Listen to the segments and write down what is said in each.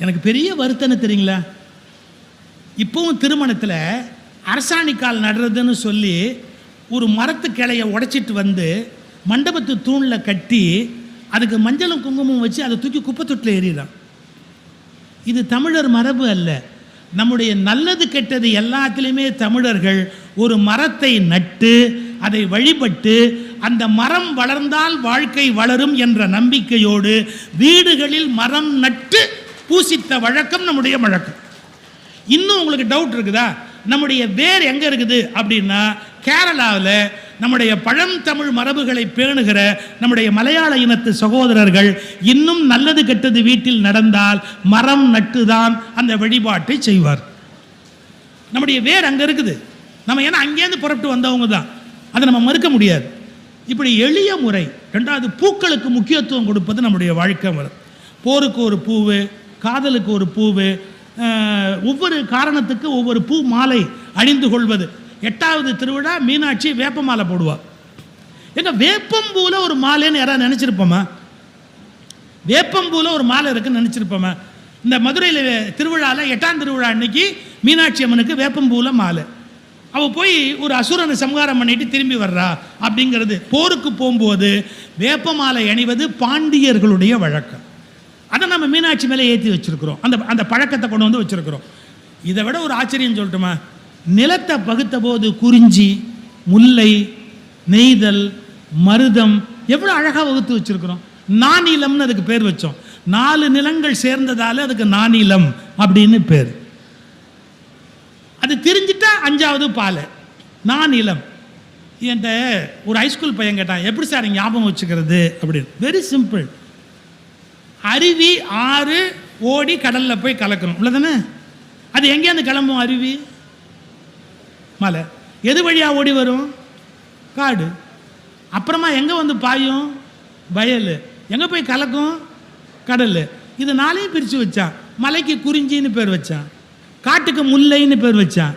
எனக்கு பெரிய வருத்தம் தெரியுங்களா, இப்போவும் திருமணத்தில் அரசாணிக்கால் நடுறதுன்னு சொல்லி ஒரு மரத்து கிளையை உடைச்சிட்டு வந்து மண்டபத்து தூணில் கட்டி அதுக்கு மஞ்சளும் குங்குமம் வச்சு அதை தூக்கி குப்பை தொட்டில் எறிகிறான். இது தமிழர் மரபு அல்ல. நம்முடைய நல்லது கெட்டது எல்லாத்திலையுமே தமிழர்கள் ஒரு மரத்தை நட்டு அதை வழிபட்டு அந்த மரம் வளர்ந்தால் வாழ்க்கை வளரும் என்ற நம்பிக்கையோடு வீடுகளில் மரம் நட்டு பூசித்த வழக்கம் நம்முடைய வழக்கம். இன்னும் உங்களுக்கு டவுட் இருக்குதா, நம்முடைய வேர் எங்கே இருக்குது அப்படின்னா, கேரளாவில் நம்முடைய பழந்தமிழ் மரபுகளை பேணுகிற நம்முடைய மலையாள இனத்து சகோதரர்கள் இன்னும் நல்லது கெட்டது வீட்டில் நடந்தால் மரம் நட்டுதான் அந்த வழிபாட்டை செய்வார். நம்முடைய வேர் அங்கே இருக்குது. நம்ம ஏன்னா அங்கேருந்து புறப்பட்டு வந்தவங்க தான், அதை நம்ம மறுக்க முடியாது. இப்படி எளிய முறை. ரெண்டாவது, பூக்களுக்கு முக்கியத்துவம் கொடுப்பது நம்முடைய வாழ்க்கை முறை. போருக்கு ஒரு பூவு, காதலுக்கு ஒரு பூவு, ஒவ்வொரு காரணத்துக்கு ஒவ்வொரு பூ மாலை அணிந்து கொள்வது. 8வது திருவிழா மீனாட்சி வேப்ப மாலை போடுவார். எங்க வேப்பம்பூல ஒரு மாலைன்னு யாராவது நினைச்சிருப்போமா? வேப்பம்பூல ஒரு மாலை இருக்குன்னு நினைச்சிருப்போமா? இந்த மதுரையில் திருவிழாவில் 8ஆம் திருவிழா அன்னைக்கு மீனாட்சி அம்மனுக்கு வேப்பம்பூல மாலை. அவள் போய் ஒரு அசுரனை சம்ஹாரம் பண்ணிட்டு திரும்பி வர்றா அப்படிங்கிறது. போருக்கு போகும்போது வேப்ப மாலை அணிவது பாண்டியர்களுடைய வழக்கம். அதை நம்ம மீனாட்சி மேலே ஏற்றி வச்சிருக்கிறோம். அந்த பழக்கத்தை கொண்டு வந்து வச்சிருக்கிறோம். இதை விட ஒரு ஆச்சரியம் சொல்லட்டுமா? நிலத்தை பகுத்த போது குறிஞ்சி, முல்லை, நெய்தல், மருதம் எவ்வளோ அழகாக வகுத்து வச்சிருக்கிறோம். நானிலம்னு அதுக்கு பேர் வச்சோம். 4 நிலங்கள் சேர்ந்ததால அதுக்கு நானிலம் அப்படின்னு பேர். அது தெரிஞ்சிட்டா 5வது பாலை நானிலம். என்கிட்ட ஒரு ஹைஸ்கூல் பையன் கேட்டான், எப்படி சார் ஞாபகம் வச்சுக்கிறது அப்படின்னு. Very simple. அருவி, ஆறு ஓடி கடலில் போய் கலக்கணும், இவ்வளோதானே? அது எங்கேருந்து கிளம்பும்? அருவி, மலை. எது வழியாக ஓடி வரும்? காடு. அப்புறமா எங்கே வந்து பாயும்? வயல். எங்கே போய் கலக்கும்? கடல். இது 4ஐயும் பிரித்து வச்சான். மலைக்கு குறிஞ்சின்னு பேர் வச்சான், காட்டுக்கு முல்லைன்னு பேர் வச்சான்,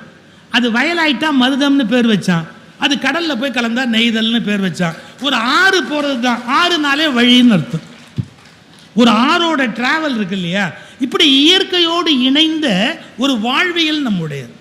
அது வயலாயிட்டா மருதம்னு பேர் வச்சான், அது கடலில் போய் கலந்தா நெய்தல்னு பேர் வச்சான். ஒரு ஆறு போகிறது தான் 6 வழின்னு அர்த்தம். ஒரு ஆறோட டிராவல் இருக்கு இல்லையா? இப்படி இயற்கையோடு இணைந்த ஒரு வாழ்வியல் நம்முடையது.